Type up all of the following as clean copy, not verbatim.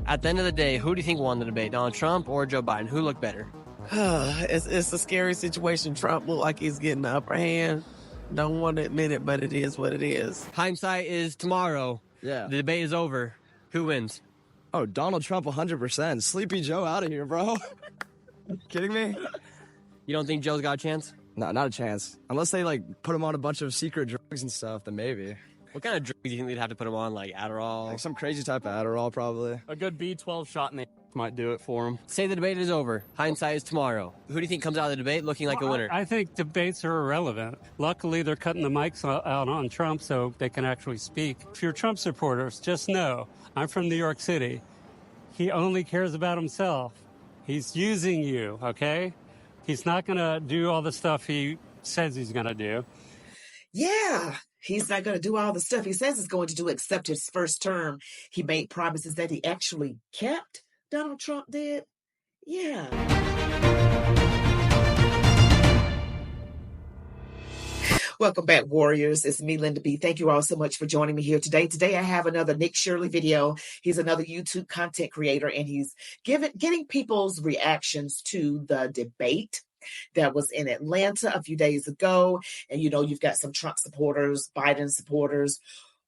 At the end of the day, who do you think won the debate, Donald Trump or Joe Biden? Who looked better? It's a scary situation. Trump looked like he's getting the upper hand. Don't want to admit it, but it is what it is. Hindsight is tomorrow. Yeah. The debate is over. Who wins? Oh, Donald Trump 100%. Sleepy Joe out of here, bro. Kidding me? You don't think Joe's got a chance? No, not a chance. Unless they, like, put him on a bunch of secret drugs and stuff, then maybe. What kind of drugs do you think they'd have to put him on? Like Adderall? Like some crazy type of Adderall, probably. A good B12 shot in the might do it for him. Say the debate is over. Hindsight is tomorrow. Who do you think comes out of the debate looking like a winner? I think debates are irrelevant. Luckily, they're cutting the mics out on Trump so they can actually speak. If you're Trump supporters, just know, I'm from New York City. He only cares about himself. He's using you, okay? He's not going to do all the stuff he says he's going to do. Yeah, he's not going to do all the stuff he says he's going to do except his first term. He made promises that he actually kept. Donald Trump did. Yeah. Welcome back, Warriors. It's me, Linda B. Thank you all so much for joining me here today. Today I have another Nick Shirley video. He's another YouTube content creator, and he's getting people's reactions to the debate that was in Atlanta a few days ago. And, you know, you've got some Trump supporters, Biden supporters.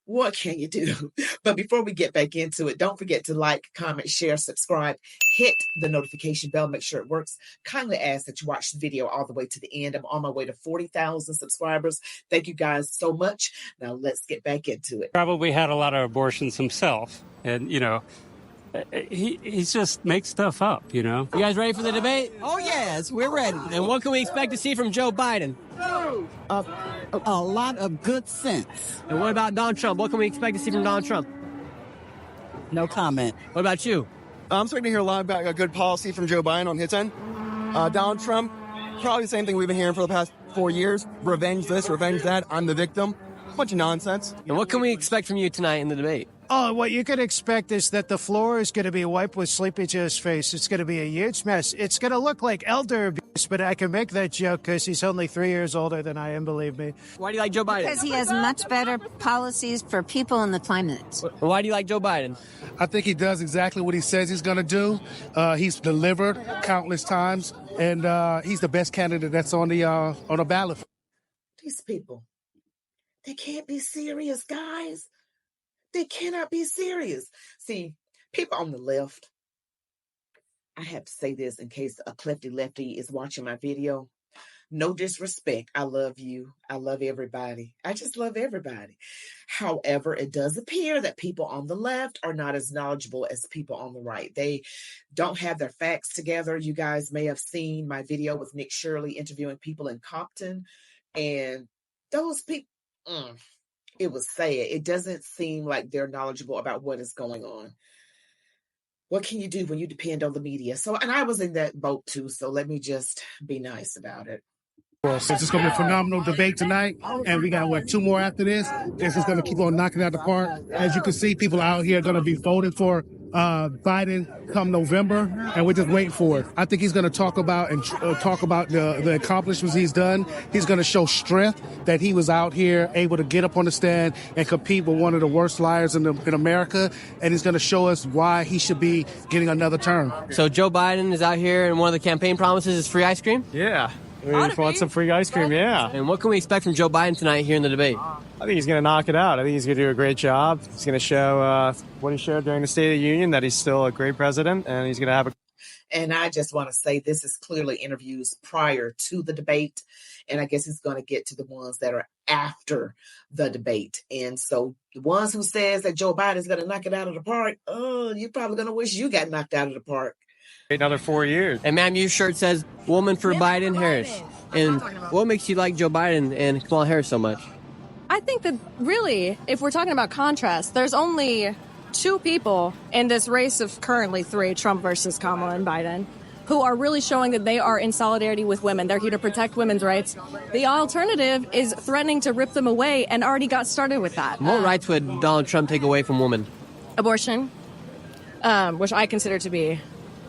What can you do? But before we get back into it, don't forget to like, comment, share, subscribe, hit the notification bell, make sure it works. Kindly ask that you watch the video all the way to the end. I'm on my way to 40,000 subscribers. Thank you guys so much. Now let's get back into it. Probably had a lot of abortions himself. And, you know, he just makes stuff up, you know. You guys ready for the debate? Oh, yes, we're ready. And what can we expect to see from Joe Biden? A lot of good sense. And what about Donald Trump? What can we expect to see from Donald Trump? No comment. What about you? I'm starting to hear a lot about a good policy from Joe Biden on his end. Donald Trump, probably the same thing we've been hearing for the past 4 years. Revenge this, revenge that. I'm the victim. Bunch of nonsense. And what can we expect from you tonight in the debate? Oh, what you can expect is that the floor is going to be wiped with Sleepy Joe's face. It's going to be a huge mess. It's going to look like elder abuse, but I can make that joke because he's only 3 years older than I am, believe me. Why do you like Joe Biden? Because he has much better policies for people in the climate. Why do you like Joe Biden? I think he does exactly what he says he's going to do. He's delivered countless times, and he's the best candidate that's on the ballot. These people, they can't be serious, guys. They cannot be serious. See, people on the left, I have to say this in case a Clifty Lefty is watching my video. No disrespect. I love you. I love everybody. I just love everybody. However, it does appear that people on the left are not as knowledgeable as people on the right. They don't have their facts together. You guys may have seen my video with Nick Shirley interviewing people in Compton. And those people... It was sad. It doesn't seem like they're knowledgeable about what is going on. What can you do when you depend on the media? And I was in that boat too, so let me just be nice about it. This is going to be a phenomenal debate tonight, and we got, 2 more after this. This is going to keep on knocking out the park. As you can see, people out here are going to be voting for Biden come November, and we're just waiting for it. I think he's going to talk about the accomplishments he's done. He's going to show strength that he was out here able to get up on the stand and compete with one of the worst liars in America, and he's going to show us why he should be getting another term. So Joe Biden is out here, and one of the campaign promises is free ice cream? Yeah. We want some free ice cream, yeah. And what can we expect from Joe Biden tonight here in the debate? I think he's going to knock it out. I think he's going to do a great job. He's going to show what he showed during the State of the Union, that he's still a great president, and he's going to have a... And I just want to say this is clearly interviews prior to the debate. And I guess he's going to get to the ones that are after the debate. And so the ones who says that Joe Biden is going to knock it out of the park, you're probably going to wish you got knocked out of the park. Another 4 years. And ma'am, your shirt says woman for Biden Harris. And what makes you like Joe Biden and Kamala Harris so much? I think that really, if we're talking about contrast, there's only 2 people in this race of currently 3, Trump versus Kamala and Biden, who are really showing that they are in solidarity with women. They're here to protect women's rights. The alternative is threatening to rip them away and already got started with that. What rights would Donald Trump take away from women? Abortion, which I consider to be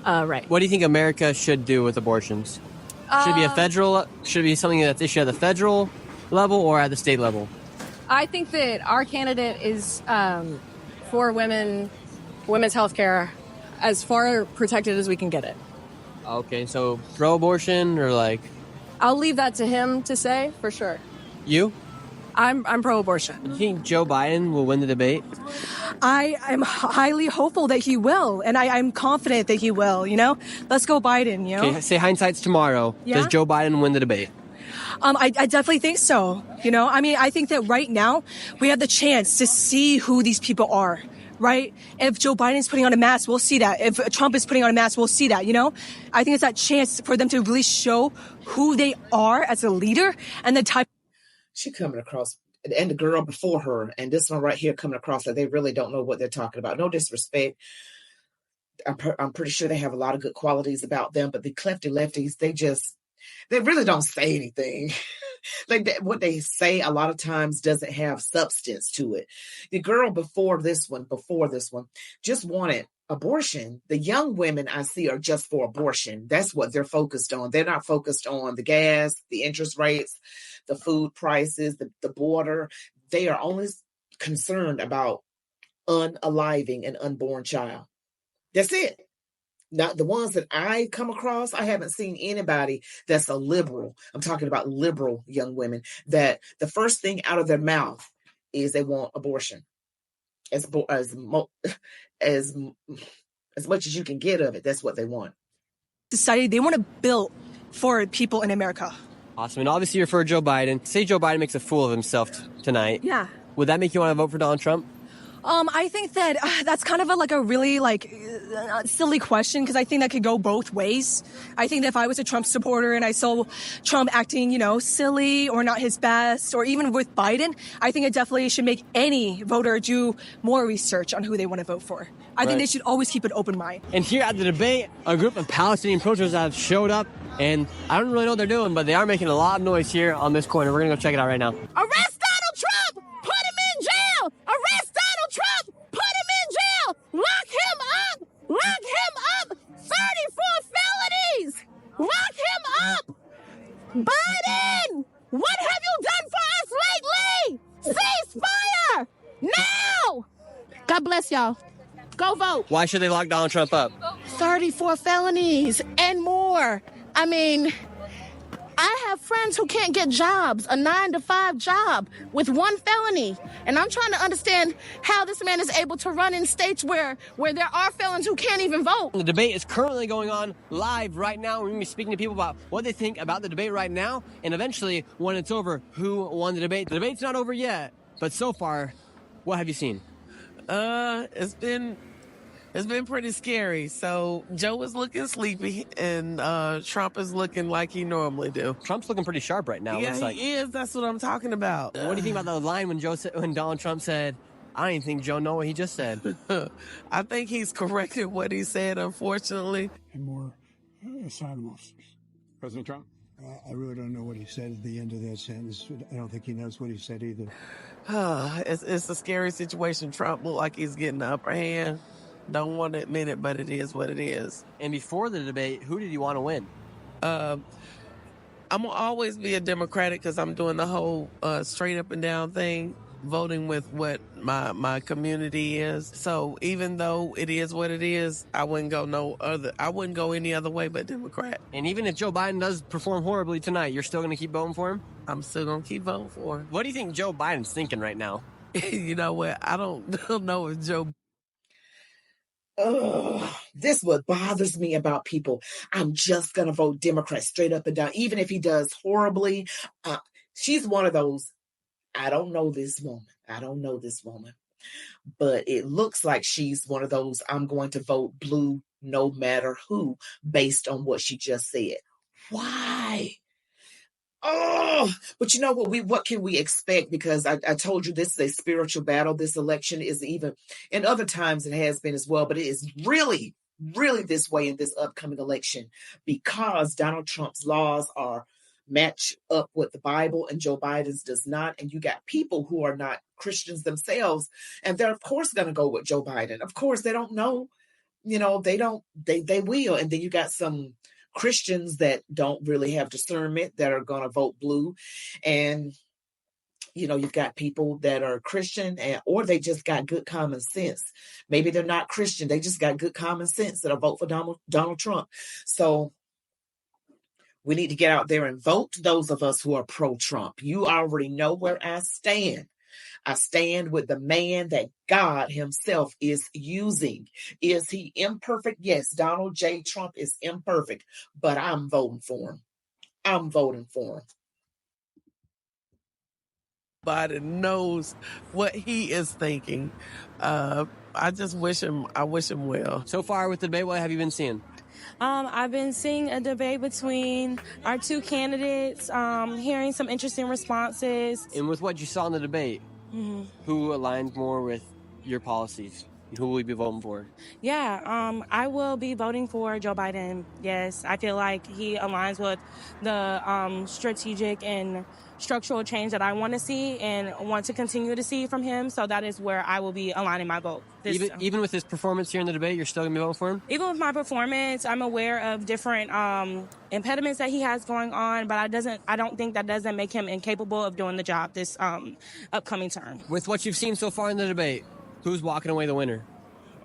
right. What do you think America should do with abortions? Should it be something that's issued at the federal level or at the state level? I think that our candidate is for women's health care, as far protected as we can get it. Okay, so pro-abortion or like I'll leave that to him to say for sure. you? I'm pro-abortion. Do you think Joe Biden will win the debate? I am highly hopeful that he will, and I'm confident that he will, Let's go Biden, Okay, say hindsight's tomorrow. Yeah? Does Joe Biden win the debate? I definitely think so, I think that right now we have the chance to see who these people are, right? If Joe Biden's putting on a mask, we'll see that. If Trump is putting on a mask, we'll see that, I think it's that chance for them to really show who they are as a leader and the type. She coming across, and the girl before her, and this one right here coming across that they really don't know what they're talking about. No disrespect. I'm pretty sure they have a lot of good qualities about them, but the clefty lefties, they really don't say anything. Like what they say a lot of times doesn't have substance to it. The girl before this one, just wanted abortion. The young women I see are just for abortion. That's what they're focused on. They're not focused on the gas, the interest rates, the food prices, the border. They are only concerned about unaliving an unborn child. That's it. Not the ones that I come across. I haven't seen anybody that's a liberal. I'm talking about liberal young women that the first thing out of their mouth is they want abortion. As much as you can get of it, that's what they want. Society, they want to build for people in America. Awesome. And obviously you're for Joe Biden. Say Joe Biden makes a fool of himself tonight. Yeah. Would that make you want to vote for Donald Trump? I think that that's kind of a really silly question, because I think that could go both ways. I think that if I was a Trump supporter and I saw Trump acting, silly or not his best, or even with Biden, I think it definitely should make any voter do more research on who they want to vote for. I think they should always keep an open mind. And here at the debate, a group of Palestinian protesters have showed up, and I don't really know what they're doing, but they are making a lot of noise here on this corner. We're going to go check it out right now. Arrest Donald Trump! Put him in jail! Arrest Donald Trump! Put him in jail! Lock him up! Lock him up! 34 felonies! Lock him up! Biden! What have you done for us lately? Cease fire! Now! God bless y'all. Go vote. Why should they lock Donald Trump up? 34 felonies and more. I mean, I have friends who can't get jobs, a 9-to-5 job with one felony. And I'm trying to understand how this man is able to run in states where there are felons who can't even vote. The debate is currently going on live right now. We're going to be speaking to people about what they think about the debate right now. And eventually, when it's over, who won the debate. The debate's not over yet. But so far, what have you seen? It's been pretty scary. So Joe is looking sleepy, and Trump is looking like he normally do. Trump's looking pretty sharp right now. Yeah, looks like. he is. That's what I'm talking about. What do you think about the line when Donald Trump said, "I don't even think Joe know what he just said"? I think he's corrected what he said, unfortunately. And more asylum officers. President Trump? I really don't know what he said at the end of that sentence. I don't think he knows what he said either. It's a scary situation. Trump look like he's getting the upper hand. Don't want to admit it, but it is what it is. And before the debate, who did you want to win? I'm going to always be a Democratic because I'm doing the whole straight up and down thing, voting with what my community is. So even though it is what it is, I wouldn't go any other way but Democrat. And even if Joe Biden does perform horribly tonight, you're still going to keep voting for him? I'm still going to keep voting for him. What do you think Joe Biden's thinking right now? You know what? I don't know if Joe... This what bothers me about people. I'm just going to vote Democrat straight up and down, even if he does horribly. She's one of those, I don't know this woman, but it looks like she's one of those, I'm going to vote blue no matter who, based on what she just said. Why? Oh, but you know what can we expect? Because I told you this is a spiritual battle. This election is even, in other times it has been as well, but it is really, really this way in this upcoming election because Donald Trump's laws are match up with the Bible and Joe Biden's does not. And you got people who are not Christians themselves. And they're of course going to go with Joe Biden. Of course, they don't know, they will. And then you got some Christians that don't really have discernment that are going to vote blue. And You've got people that are Christian or they just got good common sense. Maybe they're not Christian. They just got good common sense that'll vote for Donald Trump. So we need to get out there and vote, those of us who are pro-Trump. You already know where I stand. I stand with the man that God himself is using. Is he imperfect? Yes, Donald J. Trump is imperfect, but I'm voting for him. I'm voting for him. Biden knows what he is thinking. I wish him well. So far with the debate, what have you been seeing? I've been seeing a debate between our two candidates, hearing some interesting responses. And with what you saw in the debate, who aligns more with your policies? Who will you be voting for? Yeah, I will be voting for Joe Biden. Yes, I feel like he aligns with the strategic and structural change that I want to see and want to continue to see from him. So that is where I will be aligning my vote. Even with his performance here in the debate, you're still going to be voting for him? Even with my performance, I'm aware of different impediments that he has going on, but I don't think that doesn't make him incapable of doing the job this upcoming term. With what you've seen so far in the debate, who's walking away the winner?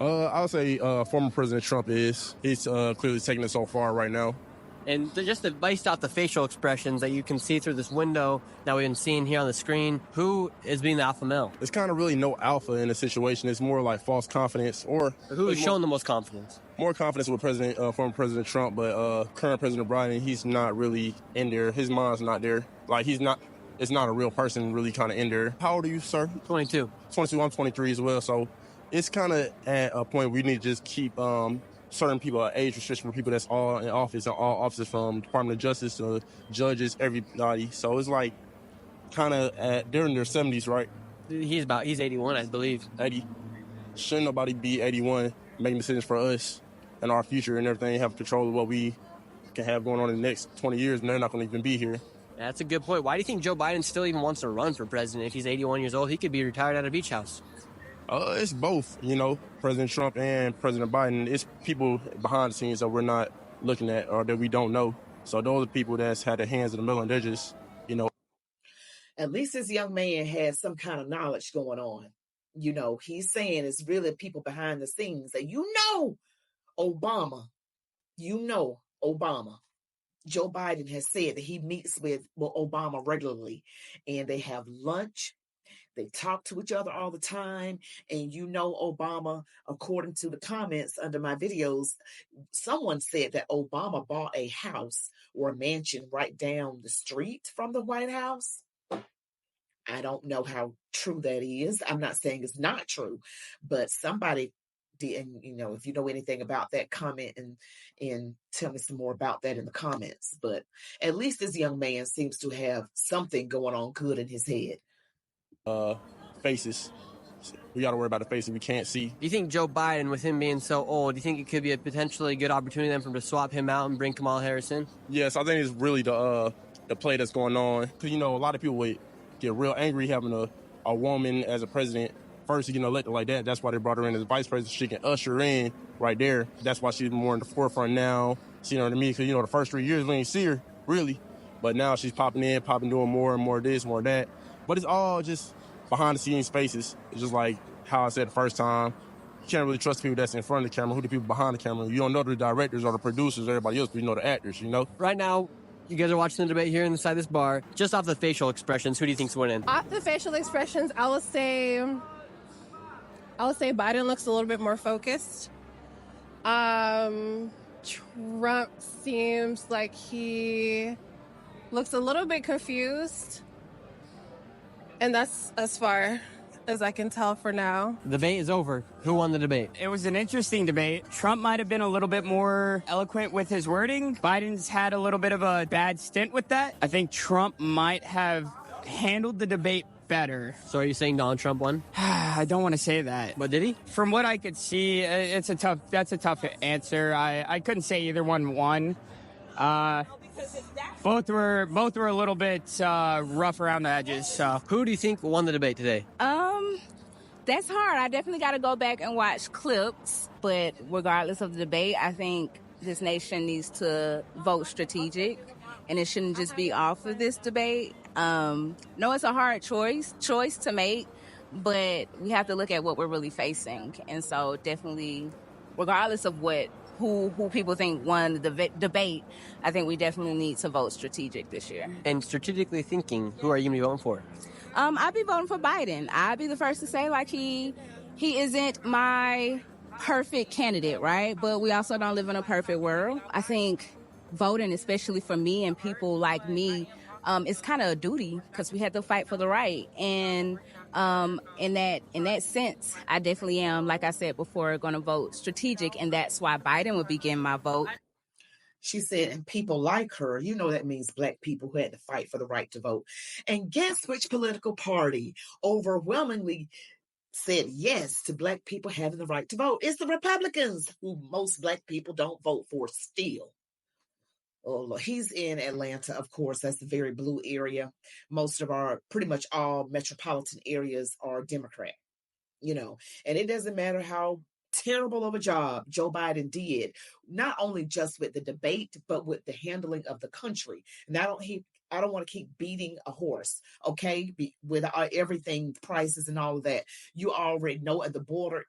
I would say former President Trump is. He's clearly taking it so far right now. And just based off the facial expressions that you can see through this window that we've been seeing here on the screen, who is being the alpha male? It's kind of really no alpha in the situation. It's more like false confidence. Or who is showing the most confidence? More confidence with former President Trump, but current President Biden, he's not really in there. His mind's not there. Like, it's not a real person really kind of in there. How old are you, sir? 22. 22, I'm 23 as well. So it's kind of at a point where we need to just keep certain people age restriction for people that's all in office and all offices, from Department of Justice to judges, everybody. So it's like kind of they're in their 70s, right? He's 81, I believe. 80. Shouldn't nobody be 81 making decisions for us and our future and everything, have control of what we can have going on in the next 20 years, and they're not going to even be here. That's a good point. Why do you think Joe Biden still even wants to run for president? If he's 81 years old, he could be retired at a beach house. It's both, President Trump and President Biden. It's people behind the scenes that we're not looking at or that we don't know. So those are people that's had their hands in the middle, and they're just, At least this young man has some kind of knowledge going on. He's saying it's really people behind the scenes that Obama. Joe Biden has said that he meets with Obama regularly, and they have lunch. They talk to each other all the time. And Obama, according to the comments under my videos, someone said that Obama bought a house or a mansion right down the street from the White House. I don't know how true that is. I'm not saying it's not true, but somebody did. And, if you know anything about that, comment and tell me some more about that in the comments. But at least this young man seems to have something going on good in his head. Faces. We got to worry about the faces we can't see. Do you think Joe Biden, with him being so old, do you think it could be a potentially good opportunity then for him to swap him out and bring Kamala Harris in? Yes, I think it's really the play that's going on. Because, a lot of people would get real angry having a woman as a president first to get elected like that. That's why they brought her in as vice president. She can usher in right there. That's why she's more in the forefront now. You know what I mean? Because, the first 3 years we didn't see her, really. But now she's popping, doing more and more of this, more of that. But it's all just behind the scenes faces. It's just like how I said the first time. You can't really trust people that's in front of the camera. Who the people behind the camera? You don't know the directors or the producers or everybody else, but you know the actors, Right now, you guys are watching the debate here inside this bar. Just off the facial expressions, who do you think's winning? Off the facial expressions, I would say Biden looks a little bit more focused. Trump seems like he looks a little bit confused. And that's as far as I can tell for now. The debate is over. Who won the debate? It was an interesting debate. Trump might have been a little bit more eloquent with his wording. Biden's had a little bit of a bad stint with that. I think Trump might have handled the debate better. So are you saying Donald Trump won? I don't want to say that. But did he? From what I could see, that's a tough answer. I couldn't say either one won. Both were a little bit rough around the edges. So, who do you think won the debate today? That's hard. I definitely got to go back and watch clips. But regardless of the debate, I think this nation needs to vote strategic, and it shouldn't just be off of this debate. No, it's a hard choice to make, but we have to look at what we're really facing. And so definitely, regardless of who people think won the debate, I think we definitely need to vote strategic this year. And strategically thinking, who are you going to be voting for? I'd be voting for Biden. I'd be the first to say, like, he isn't my perfect candidate, right? But we also don't live in a perfect world. I think voting, especially for me and people like me, it's kind of a duty because we had to fight for the right. And in that sense, I definitely am, like I said before, going to vote strategic, and that's why Biden would be getting my vote. She said, and people like her, that means Black people who had to fight for the right to vote. And guess which political party overwhelmingly said yes to Black people having the right to vote? It's the Republicans, who most Black people don't vote for still. Oh, look, he's in Atlanta, of course. That's a very blue area. Pretty much all metropolitan areas are Democrat, and it doesn't matter how terrible of a job Joe Biden did, not only just with the debate, but with the handling of the country. And I don't want to keep beating a horse, okay? With everything, prices and all of that. You already know at the border,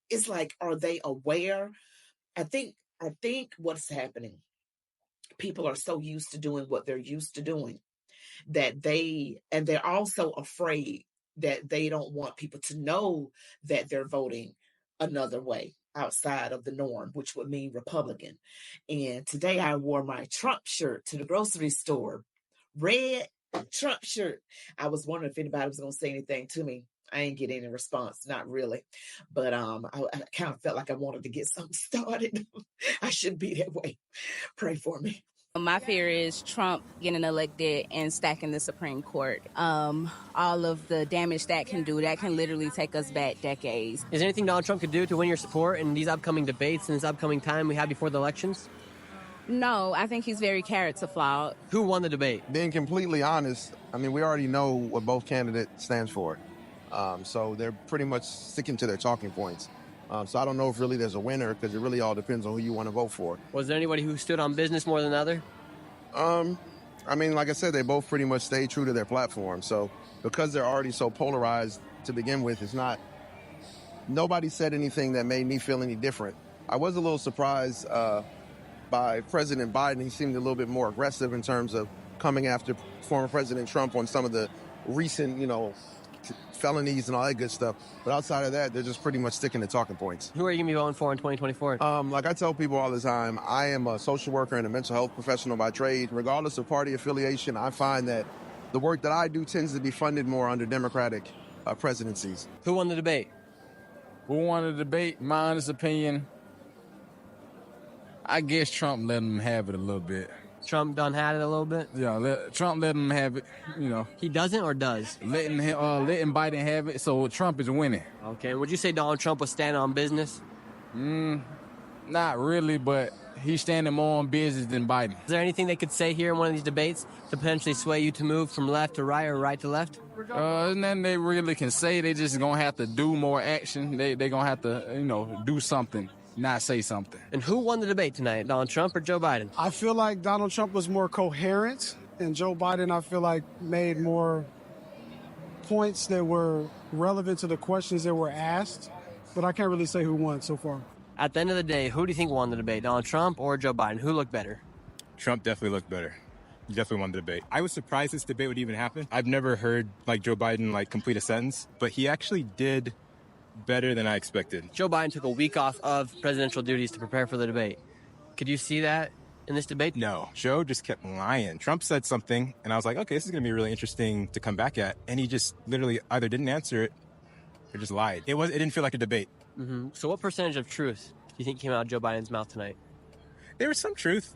it's like, are they aware? I think what's happening, people are so used to doing what they're used to doing that they're also afraid that they don't want people to know that they're voting another way outside of the norm, which would mean Republican. And today I wore my Trump shirt to the grocery store. Red Trump shirt. I was wondering if anybody was going to say anything to me. I ain't get any response, not really. But I kind of felt like I wanted to get something started. I shouldn't be that way. Pray for me. My fear is Trump getting elected and stacking the Supreme Court. All of the damage that can do, that can literally take us back decades. Is there anything Donald Trump could do to win your support in these upcoming debates and this upcoming time we have before the elections? No, I think he's very character flawed. Who won the debate? Being completely honest, we already know what both candidates stands for. So they're pretty much sticking to their talking points. So I don't know if really there's a winner, because it really all depends on who you want to vote for. Was there anybody who stood on business more than the other? Like I said, they both pretty much stayed true to their platform. So because they're already so polarized to begin with, nobody said anything that made me feel any different. I was a little surprised by President Biden. He seemed a little bit more aggressive in terms of coming after former President Trump on some of the recent, felonies and all that good stuff. But outside of that, they're just pretty much sticking to talking points. Who are you going to be voting for in 2024? Like I tell people all the time, I am a social worker and a mental health professional by trade. Regardless of party affiliation, I find that the work that I do tends to be funded more under Democratic presidencies. Who won the debate? Who won the debate? My honest opinion, I guess Trump let him have it a little bit. Trump done had it a little bit? Yeah, Trump let him have it, He doesn't or does? Letting Biden have it, so Trump is winning. Okay, would you say Donald Trump was standing on business? Not really, but he's standing more on business than Biden. Is there anything they could say here in one of these debates to potentially sway you to move from left to right or right to left? Nothing they really can say. They just gonna have to do more action. They gonna have to, do something. Not say something. And who won the debate tonight, Donald Trump or Joe Biden? I feel like Donald Trump was more coherent, and Joe Biden, I feel like, made more points that were relevant to the questions that were asked, but I can't really say who won so far. At the end of the day, who do you think won the debate, Donald Trump or Joe Biden? Who looked better? Trump definitely looked better. He definitely won the debate. I was surprised this debate would even happen. I've never heard Joe Biden complete a sentence, but he actually did better than I expected. Joe Biden took a week off of presidential duties to prepare for the debate. Could you see that in this debate? No. Joe just kept lying. Trump said something, and I was like, okay, this is going to be really interesting to come back at. And he just literally either didn't answer it or just lied. It didn't feel like a debate. Mm-hmm. So what percentage of truth do you think came out of Joe Biden's mouth tonight? There was some truth,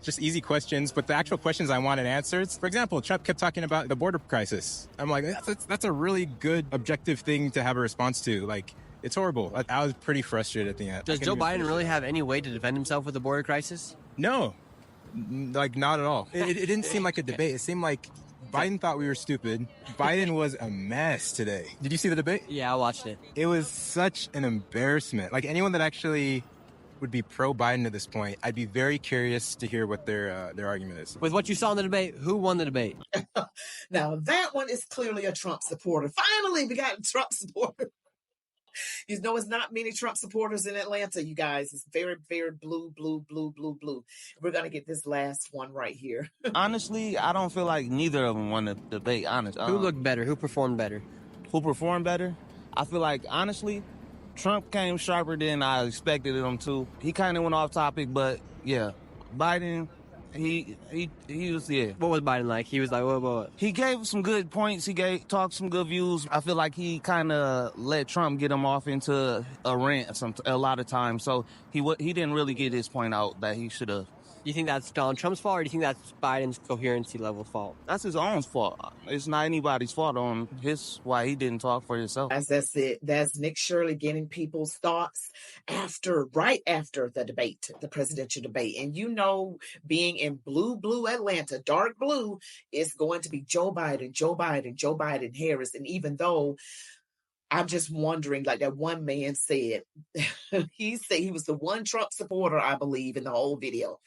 just easy questions, but the actual questions I wanted answered. For example, Trump kept talking about the border crisis. I'm like, that's a really good objective thing to have a response to. It's horrible. I was pretty frustrated at the end. Does Joe Biden really have any way to defend himself with the border crisis? No, not at all. It didn't seem like a debate. It seemed like Biden thought we were stupid. Biden was a mess today. Did you see the debate? Yeah, I watched it. It was such an embarrassment. Anyone that actually would be pro-Biden at this point. I'd be very curious to hear what their argument is. With what you saw in the debate, who won the debate? Now, that one is clearly a Trump supporter. Finally, we got a Trump supporter. You know, it's not many Trump supporters in Atlanta, you guys. It's very, very blue, blue, blue, blue, blue. We're going to get this last one right here. Honestly, I don't feel like neither of them won the debate, honest. Who looked better? Who performed better? Who performed better? I feel like, honestly, Trump came sharper than I expected him to. He kind of went off topic, but yeah, Biden, he was, yeah. What was Biden like? He was like, what? He gave some good points. He talked some good views. I feel like he kind of let Trump get him off into a rant a lot of times. So he didn't really get his point out that he should have. You think that's Donald Trump's fault, or do you think that's Biden's coherency level fault? That's his own fault. It's not anybody's fault on why he didn't talk for himself. That's it. That's Nick Shirley getting people's thoughts right after the debate, the presidential debate. And you know, being in blue Atlanta, dark blue, is going to be Joe Biden, Harris. And even though I'm just wondering, like that one man said, he said he was the one Trump supporter, I believe, in the whole video.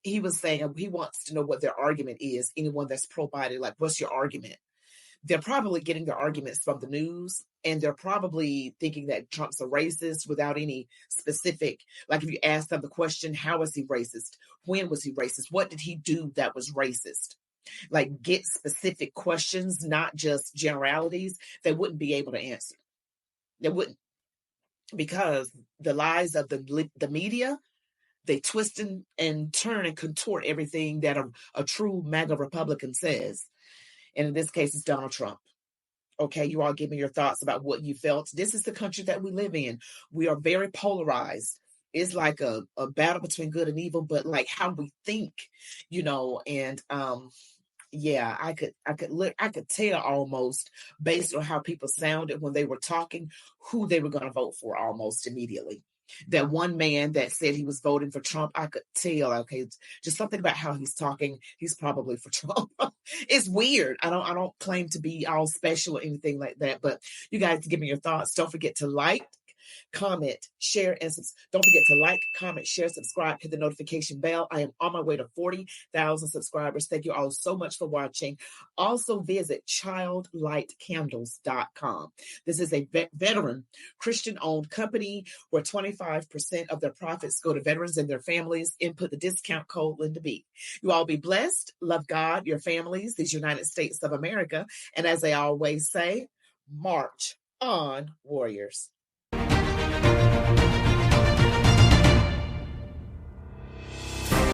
He was saying he wants to know what their argument is. Anyone that's pro-Biden, like, what's your argument? They're probably getting their arguments from the news, and they're probably thinking that Trump's a racist without any specific, like if you ask them the question, how is he racist? When was he racist? What did he do that was racist? Like, get specific questions, not just generalities. They wouldn't be able to answer. They wouldn't, because the lies of the media, they twist and turn and contort everything that a true MAGA Republican says. And in this case, it's Donald Trump. Okay, you all give me your thoughts about what you felt. This is the country that we live in. We are very polarized. It's like a battle between good and evil, but like how we think, you know, and yeah, I could tell almost based on how people sounded when they were talking who they were going to vote for almost immediately. That one man that said he was voting for Trump, I could tell, okay, just something about how he's talking, he's probably for Trump. It's weird. I don't claim to be all special or anything like that, but you guys give me your thoughts. Don't forget to like, comment, share, and don't forget to like, comment, share, subscribe, hit the notification bell. I am on my way to 40,000 subscribers. Thank you all so much for watching. Also visit childlightcandles.com. This is a veteran Christian-owned company where 25% of their profits go to veterans and their families. Input the discount code LindaB. You all be blessed. Love God, your families, these United States of America. And as I always say, march on, warriors.